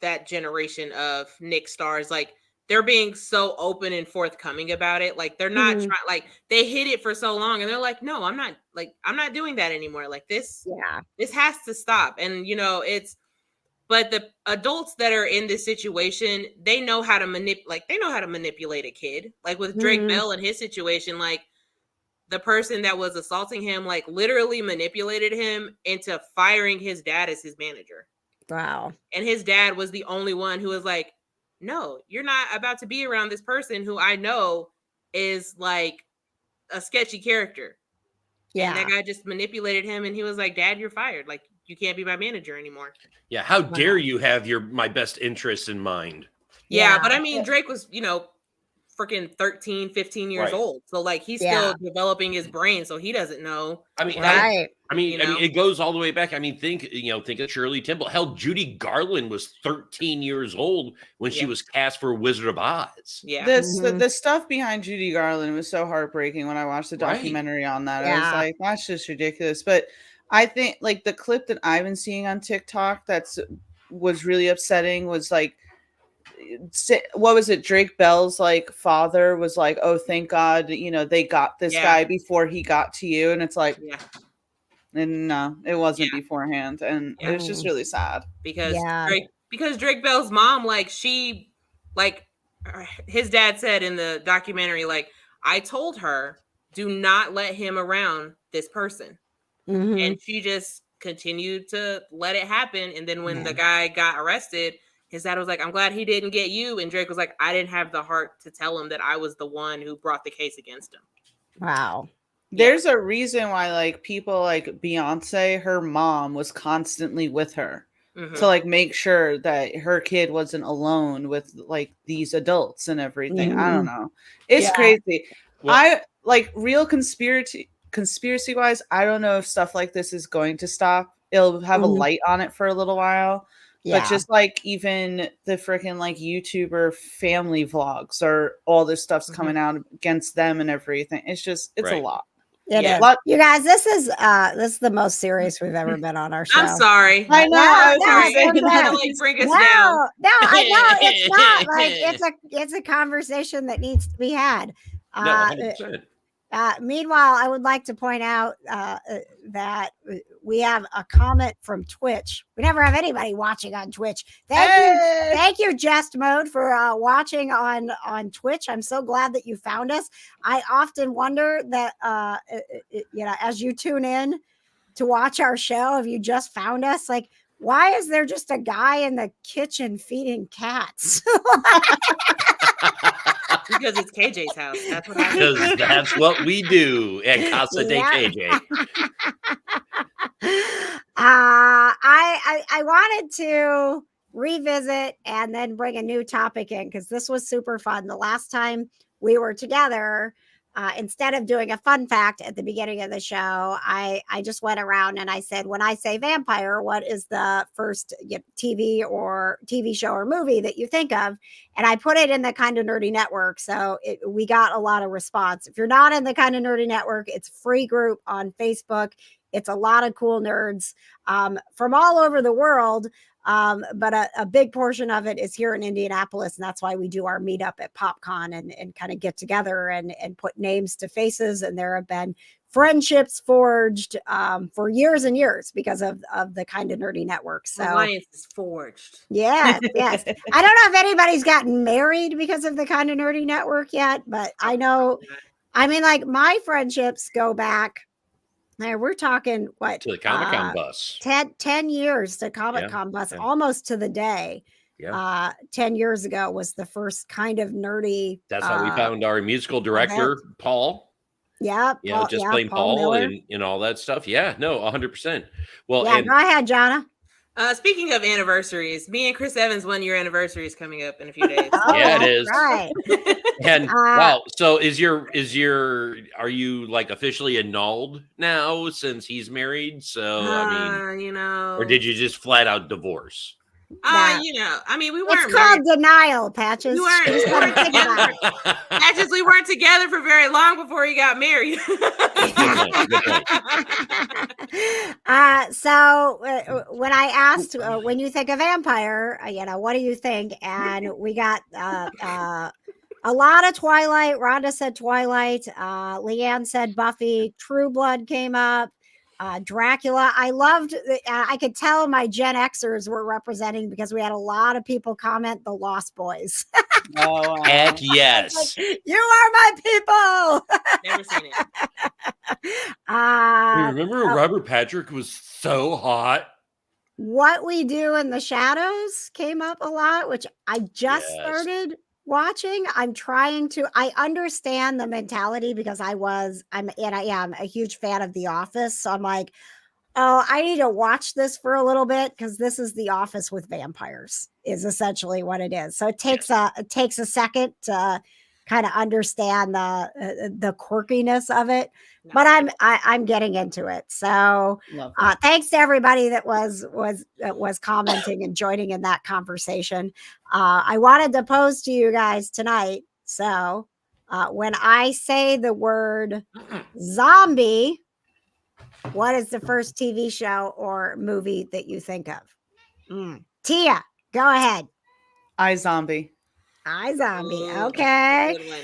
that generation of Nick stars, like they're being so open and forthcoming about it. Like they're not trying, like they hid it for so long and they're like, no, I'm not doing that anymore. Like this has to stop. And you know, but the adults that are in this situation, they know how to manipulate a kid. Like with Drake Bell and his situation, like the person that was assaulting him, like literally manipulated him into firing his dad as his manager. Wow. And his dad was the only one who was like, no, you're not about to be around this person who I know is like a sketchy character. And that guy just manipulated him, and he was like, "Dad, you're fired. Like, you can't be my manager anymore." Yeah, how dare you have my best interests in mind? Yeah, but I mean, Drake was, freaking 13, 15 years Right. old. So like he's still developing his brain, so he doesn't know. I mean, right. I mean, it goes all the way back. I mean, think of Shirley Temple. Hell, Judy Garland was 13 years old when she was cast for Wizard of Oz. Yeah. The stuff behind Judy Garland was so heartbreaking when I watched the documentary on that. I was like, that's just ridiculous. But I think like the clip that I've been seeing on TikTok was really upsetting was like, what was it? Drake Bell's like father was like, "Oh, thank God, they got this guy before he got to you," and it's like, and no, it wasn't beforehand, and it was just really sad because Drake Bell's mom, his dad said in the documentary, like, I told her, do not let him around this person, and she just continued to let it happen, and then when the guy got arrested, his dad was like, I'm glad he didn't get you. And Drake was like, I didn't have the heart to tell him that I was the one who brought the case against him. Wow. There's a reason why like people like Beyonce, her mom was constantly with her to like make sure that her kid wasn't alone with like these adults and everything. I don't know. It's crazy. Well, I like real conspiracy wise, I don't know if stuff like this is going to stop. It'll have a light on it for a little while. But just like even the freaking like YouTuber family vlogs or all this stuff's coming out against them and everything. It's a lot. It is. You guys, this is the most serious we've ever been on our show. I'm sorry. I know. Bring us down. No, I know it's not. Like it's a conversation that needs to be had. No, 100%. Meanwhile, I would like to point out that we have a comment from Twitch. We never have anybody watching on Twitch. Thank you, Jest Mode, for watching on Twitch. I'm so glad that you found us. I often wonder that as you tune in to watch our show, if you just found us, like, why is there just a guy in the kitchen feeding cats? Because it's KJ's house. That's what happens. Because that's what we do at Casa de KJ. I wanted to revisit and then bring a new topic in because this was super fun. The last time we were together, instead of doing a fun fact at the beginning of the show, I just went around and I said, when I say vampire, what is the first TV show or movie that you think of? And I put it in the Kind of Nerdy Network. So we got a lot of response. If you're not in the Kind of Nerdy Network, it's a free group on Facebook. It's a lot of cool nerds from all over the world. But a big portion of it is here in Indianapolis. And that's why we do our meetup at PopCon and kind of get together and put names to faces. And there have been friendships forged for years and years because of the Kind of Nerdy Network. So alliance is forged. Yes. I don't know if anybody's gotten married because of the Kind of Nerdy Network yet, but I know, I mean, like my friendships go back. We're talking what? To the Comic-Con bus. 10 years to Comic-Con bus, almost to the day. Yeah. 10 years ago was the first Kind of Nerdy. That's how we found our musical director, Paul. Yeah. Playing Paul and all that stuff. Yeah, no, 100%. Well, go ahead, Johna. Speaking of anniversaries, me and Chris Evans' 1-year anniversary is coming up in a few days. Yeah, it is. Right. And wow, so are you like officially annulled now since he's married? So I mean, or did you just flat out divorce? I mean, we weren't. It's called denial, Patches. We weren't together. Patches, we weren't together for very long before he got married. Good point. So when I asked, when you think of vampire, what do you think? And we got a lot of Twilight. Rhonda said Twilight. Leanne said Buffy. True Blood came up. Dracula. I loved, I could tell my Gen Xers were representing because we had a lot of people comment The Lost Boys. Oh, wow. Heck yes. Like, you are my people. Never seen it. Remember Robert Patrick was so hot? What We Do in the Shadows came up a lot, which I just started watching. I'm trying to. I understand the mentality because I am a huge fan of The Office. So I'm like, oh, I need to watch this for a little bit because this is The Office with vampires. Is essentially what it is. So it takes a second to kind of understand the quirkiness of it. But I'm getting into it. So thanks to everybody that was commenting and joining in that conversation. I wanted to pose to you guys tonight. So when I say the word zombie, what is the first TV show or movie that you think of? Tia, go ahead. iZombie. iZombie. Ooh, Okay. good one.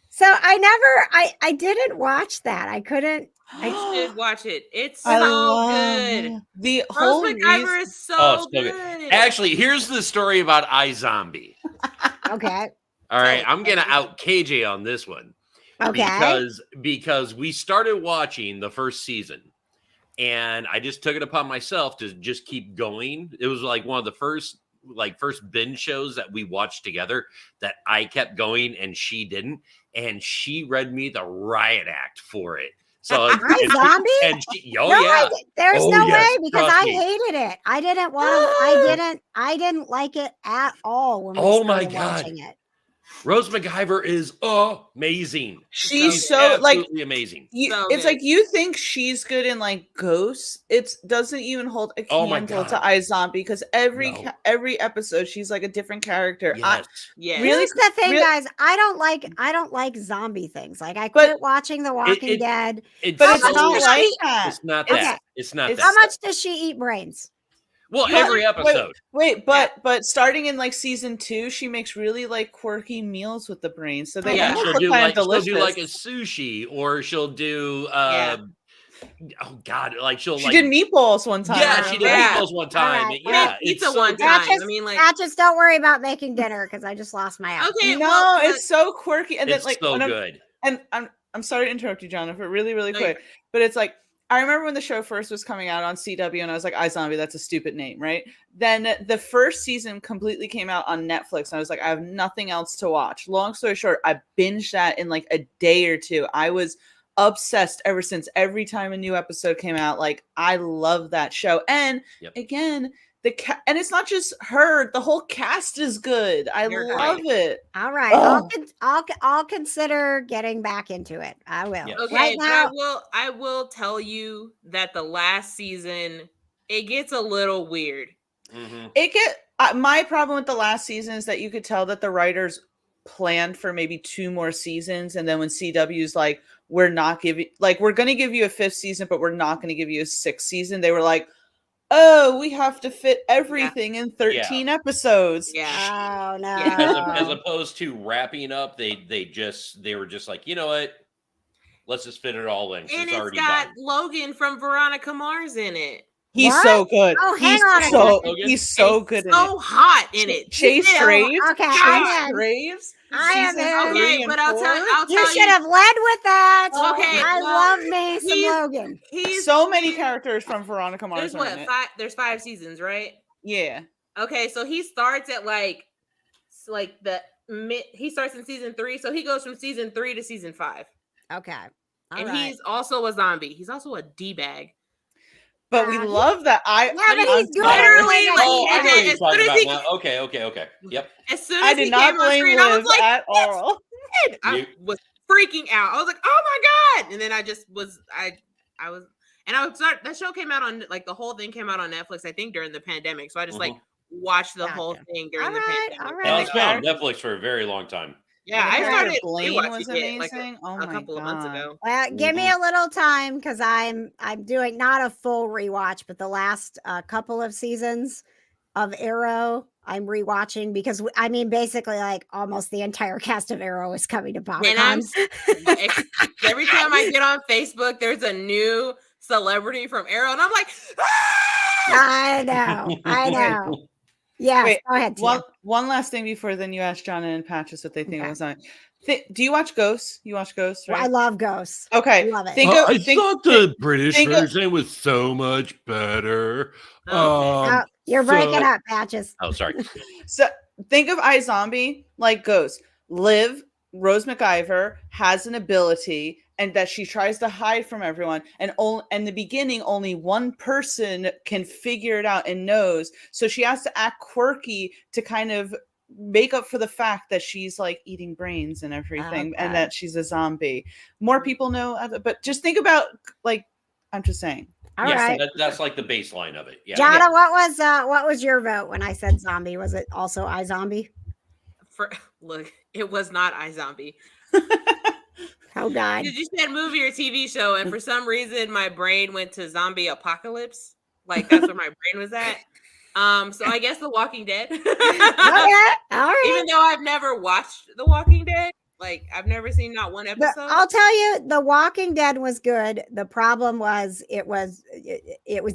So I didn't watch that. I couldn't. I should watch it. It's I so love good. The Rose whole McIver is so, Oh, so good. good. Actually, here's the story about iZombie. Okay. All right, I'm gonna out KJ on this one. Okay. Because we started watching the first season, and I just took it upon myself to just keep going. It was like one of the first binge shows that we watched together that I kept going and she didn't, and she read me the riot act for it. So iZombie? and she, oh No, yeah, there's Oh, no yes, way because trust I me. hated it. I didn't want to. I didn't like it at all when we Oh my started God. watching it. Rose McIver is amazing. She's so like absolutely amazing. So it's good. like you think she's good in like Ghosts. It doesn't even hold a Oh my candle to God. iZombie because every No. every episode she's like a different character. Yes. Yeah. Really- Here's the thing, really- guys. I don't like zombie things. Like I quit watching The Walking Dead. It's But it's How not much like does that. It's not Okay. that. It's not It's- How that. much does she eat brains? Well, But- every episode. Wait, but starting in like season 2, she makes really like quirky meals with the brains. So they Yeah. almost She'll look do kind like of she'll delicious. do like a sushi, or she'll do oh God, like she'll She like did meatballs one time. yeah, she did Yeah. meatballs one time. Alright. I Yeah, made pizza it's so one good. time. Patches, I mean, like, Patches, don't worry about making dinner because I just lost my appetite. okay, No, well, it's so quirky. And then It's like so when good. and I'm sorry to interrupt you, John, for really, really No, quick. But it's like I remember when the show first was coming out on CW, and I was like, iZombie, that's a stupid name, right? Then the first season completely came out on Netflix, and I was like, I have nothing else to watch. Long story short, I binged that in like a day or two. I was obsessed ever since. Every time a new episode came out, like I love that show. And again, and it's not just her; the whole cast is good. I They're love it. All right, I'll consider getting back into it. I will. Yeah. okay, Right but now, I will tell you that the last season it gets a little weird. Mhm. My problem with the last season is that you could tell that the writers planned for maybe 2 more seasons, and then when CW's like, we're going to give you a 5th season, but we're not going to give you a 6th season, they were like, oh, we have to fit everything in 13 episodes. Yeah. oh no. Yeah. As opposed to wrapping up, they were just like, you know what? Let's just fit it all in. 'cause And it's it's already got done. Veronica Veronica Mars in it. He's What? so good. Oh, hang he's on a so second. he's so And good in so it. hot in it. Chase Yeah. Graves. Okay, Chase I'm in. Graves. I am season in. 3 Okay, and but I'll 4. tell You you. should have led with that. Okay, I well, love me some he's- Logan. He's So many characters from Veronica Mars There's are in what? it. There's 5 seasons, right? Yeah. Okay, so he starts at like the mid. He starts in season 3, so he goes from season 3 to season 5, Okay. All and right. he's also a zombie. He's also a d-bag. But we he- love that. Yeah, but I'm he's doing sorry. literally it like- Oh, I know what as you're soon talking as about he- now. Okay. Yep. As soon as I he did not came on blame screen, I Liv was like, at all. I You- was freaking out. I was like, oh my God. And then I just was, I was, and I was, that show came out on, like, the whole thing came out on Netflix, I think, during the pandemic. So I just, like, watched the whole Gotcha. thing during the Alright, pandemic. alright. That And was then- been on Netflix for a very long time. Yeah, And I the started character Blaine rewatching was it, like, amazing. Oh a my couple of months God. ago. Well, give me a little time because I'm doing not a full rewatch, but the last couple of seasons of Arrow I'm rewatching because basically like almost the entire cast of Arrow is coming to PopCon. And every time I get on Facebook, there's a new celebrity from Arrow, and I'm like, ah! I know. Yes, Wait, go ahead. Tia. one last thing before then you ask John and Patches what they think Okay. was on. Do you watch Ghosts? You watch Ghosts, Well, right? I love Ghosts. Okay. Love it. the British think of- version was so much better. Oh, Oh, you're breaking up, Patches. Oh, sorry. So think of iZombie like goes Liv, Rose McIver has an ability and that she tries to hide from everyone, and in the beginning only one person can figure it out and knows, so she has to act quirky to kind of make up for the fact that she's like eating brains and everything, and that she's a zombie. More people know, but just think about, like, I'm just saying. All yes, right. that's like the baseline of it. Yeah. Johna, what was your vote when I said zombie? Was it also iZombie? Look, it was not iZombie. Oh God! Because you said movie or TV show, and for some reason my brain went to zombie apocalypse. Like that's where my brain was at. So I guess The Walking Dead. Okay, all right. Even though I've never watched The Walking Dead, like I've never seen not one episode. I'll tell you, The Walking Dead was good. The problem was it was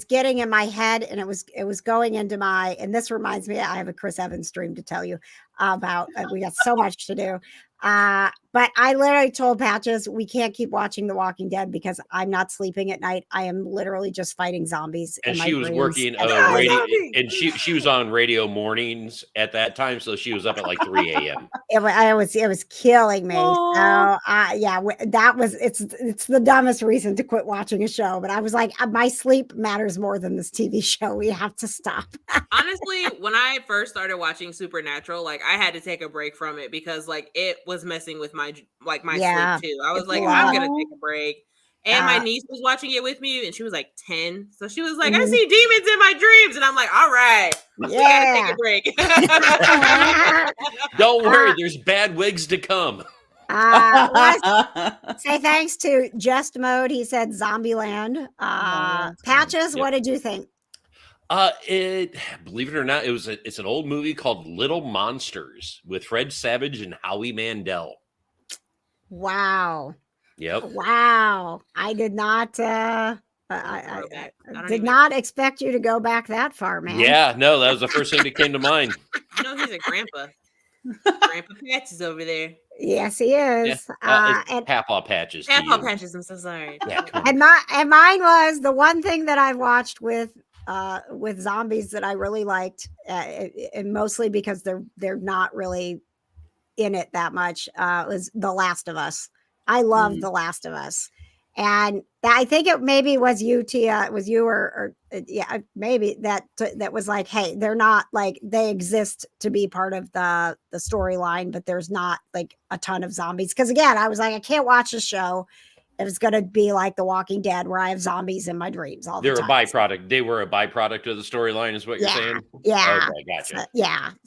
getting in my head, and it was going into my. And this reminds me, I have a Chris Evans stream to tell you about. We got so much to do. But I literally told Patches we can't keep watching The Walking Dead because I'm not sleeping at night. I am literally just fighting zombies. And in my she was dreams. working radio, and she was on radio mornings at that time, so she was up at like 3 a.m. It was killing me. So yeah, that was it's the dumbest reason to quit watching a show. But I was like, my sleep matters more than this TV show. We have to stop. Honestly, when I first started watching Supernatural, like I had to take a break from it because like it was messing with my sleep too. I was like, I'm gonna take a break. And my niece was watching it with me, and she was like 10. So she was like, I see demons in my dreams. And I'm like, all right, we gotta take a break. Don't worry, there's bad wigs to come. Say thanks to Just Mode. He said Zombieland. Patches, what did you think? Believe it or not, it's an old movie called Little Monsters with Fred Savage and Howie Mandel. Wow. Yep. Wow. I did not I did not expect you to go back that far, man. Yeah, no, that was the first thing that came to mind. I know he's a grandpa. Grandpa Patches over there. Yes, he is. And Papa Patches. Papa Patches, I'm so sorry. Yeah, and mine was the one thing that I've watched with zombies that I really liked, and mostly because they're not really in it that much, was The Last of Us. I love The Last of Us. And I think it maybe was you, Tia. It was you or yeah, maybe that was like, hey, they're not like, they exist to be part of the storyline, but there's not like a ton of zombies. Because again, I was like, I can't watch a show if it's going to be like The Walking Dead, where I have zombies in my dreams all the time. They're a byproduct. They were a byproduct of the storyline, is what you're saying? Yeah. Okay, gotcha.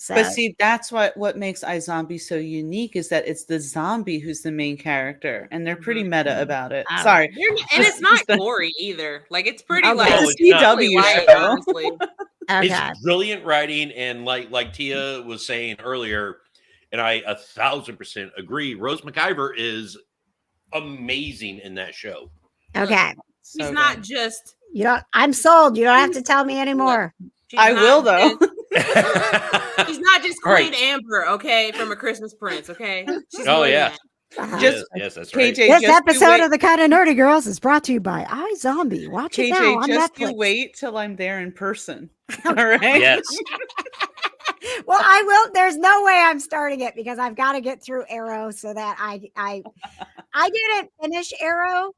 But see, that's what makes iZombie so unique, is that it's the zombie who's the main character, and they're pretty meta about it. Sorry. And it's not gory either. Like, it's pretty like it's a CW show. Honestly. It's brilliant writing, and like Tia was saying earlier, and I 1,000% agree, Rose McIver is amazing in that show. Okay. She's not just I'm sold. You don't have to tell me anymore. I will though. She's not just Queen Amber, okay, from A Christmas Prince, okay? She's yes, that's right. KJ, this episode of The Kind of Nerdy Girls is brought to you by iZombie. Watch it now on just Netflix. You wait till I'm there in person. All right. Yes. Well, I will. There's no way I'm starting it because I've got to get through Arrow, so that I didn't finish Arrow,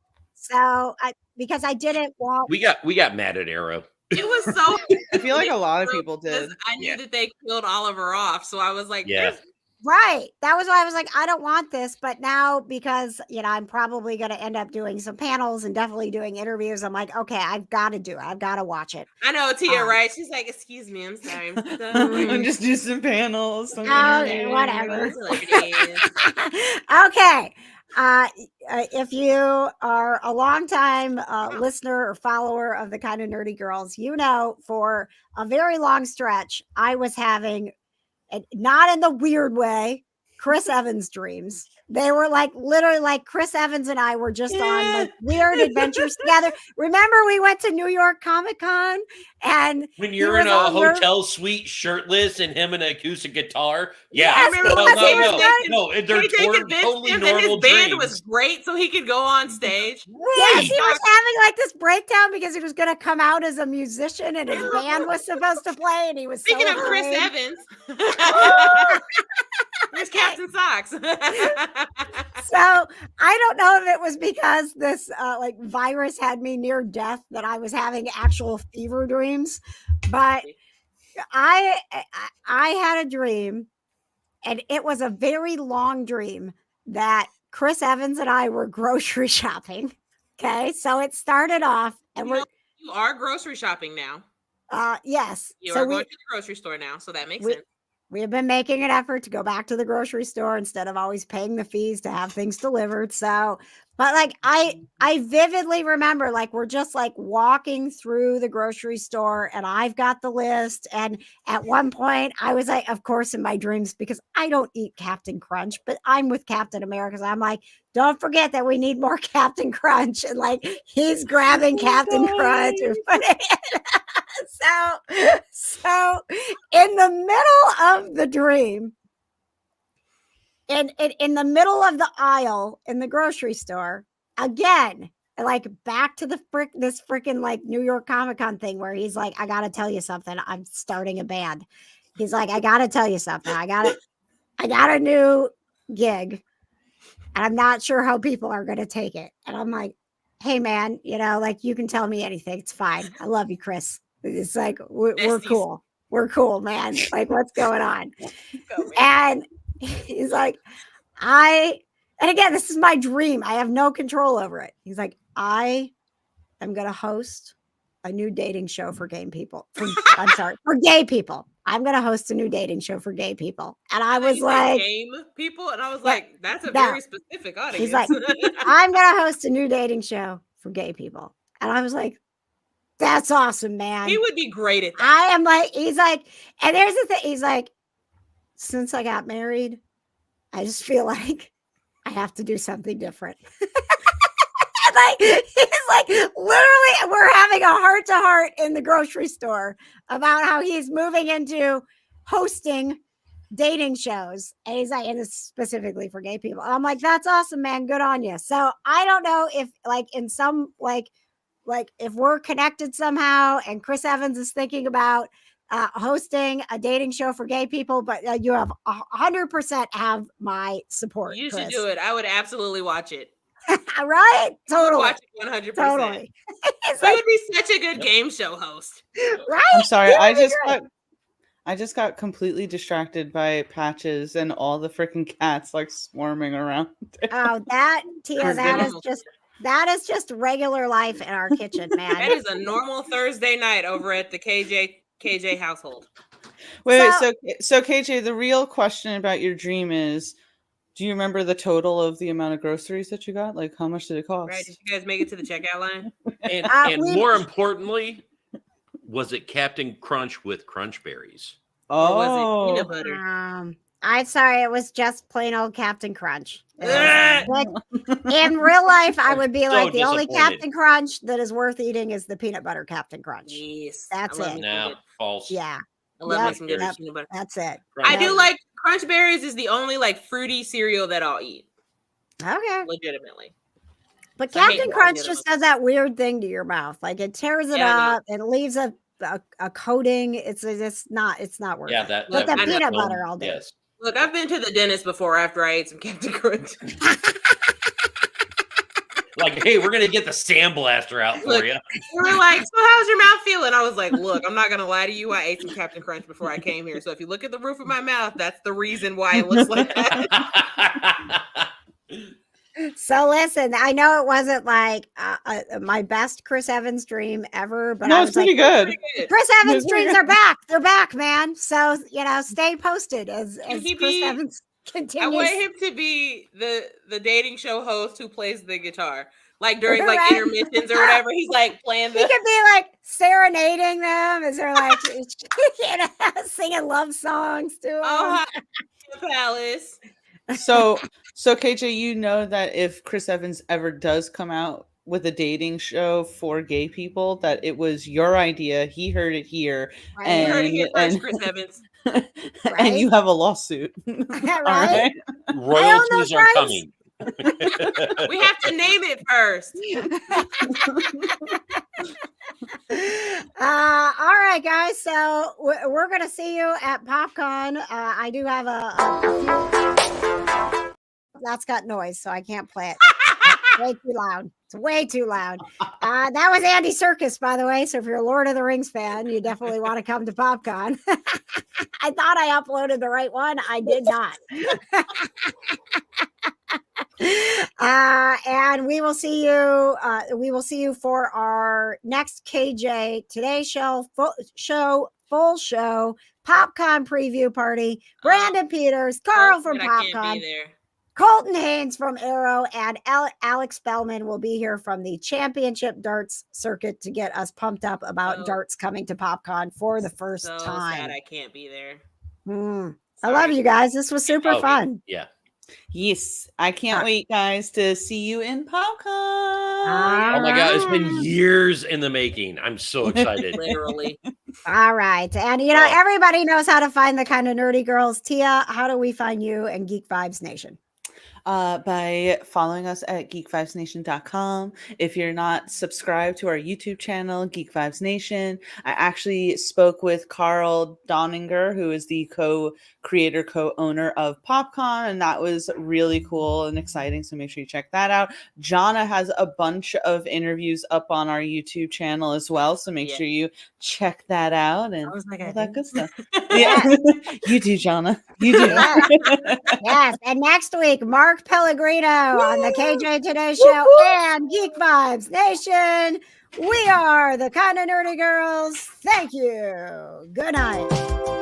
because I didn't want. We got mad at Arrow. It was so. I feel like a lot of people did. I knew that they killed Oliver off, so I was like, yeah. Right. That was why I was like, I don't want this. But now, because, I'm probably going to end up doing some panels and definitely doing interviews, I'm like, okay, I've got to do it. I've got to watch it. I know, Tia, right? She's like, excuse me, I'm sorry. I'm just do some panels. Okay, whatever. Okay. If you are a longtime listener or follower of The Kind of Nerdy Girls, for a very long stretch, I was having, not in the weird way, Chris Evans dreams. They were like literally like Chris Evans and I were just on like weird adventures together. Remember, we went to New York Comic Con and When he you're was in a all nervous. hotel suite shirtless and him in an acoustic guitar. Yeah. Yes, I remember because when he was No, they're KJ convinced totally him that his normal band dreams. was great so he could go on stage. Yes, he Right. was having like this breakdown because he was going to come out as a musician and his band was supposed to play, and he was Speaking so of Chris afraid. Evans, there's Captain Socks. So I don't know if it was because this like virus had me near death that I was having actual fever dreams, but I had a dream, and it was a very long dream that Chris Evans and I were grocery shopping. Okay, so it started off, and You are grocery shopping now. yes, You so are going to the grocery store now, so that makes sense. we have been making an effort to go back to the grocery store instead of always paying the fees to have things delivered. So, but like I vividly remember, like we're just like walking through the grocery store and I've got the list. And at one point I was like, of course, in my dreams, because I don't eat Captain Crunch, but I'm with Captain America. So I'm like, don't forget that we need more Captain Crunch. And like he's grabbing Captain Crunch and putting it. So in the middle of the dream, in the middle of the aisle in the grocery store, again, like back to this freaking like New York Comic Con thing where he's like, I gotta tell you something. I'm starting a band. He's like, I gotta tell you something. I got a new gig, and I'm not sure how people are gonna take it. And I'm like, hey man, like you can tell me anything. It's fine. I love you, Chris. It's like we're cool. We're cool, man. Like, what's going on? And he's like, and again, this is my dream. I have no control over it. He's like, I am gonna host a new dating show for gay people. For gay people. I'm gonna host a new dating show for gay people. And I was like, game people, and I was like, that's a no. very specific audience. He's like, I'm gonna host a new dating show for gay people. And I was like, that's awesome, man. He would be great at that. I am like, he's like, and there's the thing. He's like, since I got married, I just feel like I have to do something different. Like, he's like, literally, we're having a heart to heart in the grocery store about how he's moving into hosting dating shows. And he's like, and it's specifically for gay people. I'm like, that's awesome, man. Good on you. So I don't know if like in some like if we're connected somehow and Chris Evans is thinking about hosting a dating show for gay people, but you have 100% have my support. You should Chris. do it. I would absolutely watch it. Right? Totally. Watch it 100%. Totally. He would be such a good game show host. Right? I'm sorry. Yeah, I just got completely distracted by Patches and all the freaking cats like swarming around. Oh, Tia, that is just regular life in our kitchen, man. That is a normal Thursday night over at the KJ household. Wait, so KJ, the real question about your dream is, do you remember the total of the amount of groceries that you got? Like, how much did it cost? Right? Did you guys make it to the checkout line? And more importantly, was it Captain Crunch with crunch berries? Or was it peanut butter? I'm sorry, it was just plain old Captain Crunch. Like, in real life, I would be like, the only Captain Crunch that is worth eating is the peanut butter Captain Crunch. Yes. That's it. No, false. Yeah. I love me some good peanut butter. That's it. I do like Crunch Berries is the only like fruity cereal that I'll eat. Okay. Legitimately. But Captain Crunch just does that weird thing to your mouth. Like it tears it up and leaves a coating. It's not worth it. But the peanut butter all day. Yes. Look, I've been to the dentist before after I ate some Captain Crunch. Like, hey, we're going to get the sandblaster out for you. We were like, so how's your mouth feeling? I was like, look, I'm not going to lie to you. I ate some Captain Crunch before I came here. So if you look at the roof of my mouth, that's the reason why it looks like that. So listen, I know it wasn't like my best Chris Evans dream ever, but no, it's pretty good. Chris Evans dreams are back. They're back, man. So, stay posted as Chris Evans continues. I want him to be the dating show host who plays the guitar. Like during like intermissions or whatever, he's like playing the. He could be like serenading them as they're like, singing love songs to him. Oh, Palace. So KJ, you know that if Chris Evans ever does come out with a dating show for gay people, that it was your idea. He heard it here, Right. You heard it here first, and Chris Evans. and you have a lawsuit. All Right? Royalties are rights. coming. We have to name it first. All right, guys. So we're going to see you at PopCon. I do have that's got noise, so I can't play it. It's way too loud. It's way too loud. That was Andy Serkis, by the way. So if you're a Lord of the Rings fan, you definitely want to come to PopCon. I thought I uploaded the right one. I did not. And we will see you. We will see you for our next KJ Today full show PopCon preview party. Brandon Peters, Carl from I can't be PopCon, there. Colton Haynes from Arrow, and Alex Bellman will be here from the championship darts circuit to get us pumped up about darts coming to PopCon for the first time. Sad I can't be there. I love you guys. This was super fun. Yeah. Yes, I can't wait, guys, to see you in PopCon. Oh my God, it's been years in the making. I'm so excited. Literally. All right. And, you know, everybody knows how to find the kind of nerdy girls. Tia, how do we find you and Geek Vibes Nation? By following us at geekvibesnation.com. If you're not subscribed to our YouTube channel, Geek Vibes Nation, I actually spoke with Carl Donninger, who is the co-creator, co-owner of PopCon, and that was really cool and exciting, so make sure you check that out. Johna has a bunch of interviews up on our YouTube channel as well, so make sure you check that out and all that good stuff. Yeah, you do, Johna. You do. Yes, and next week, Mark Pellegrino on the KJ Today Show and Geek Vibes Nation. We are the Kind of Nerdy Girls. Thank you. Good night.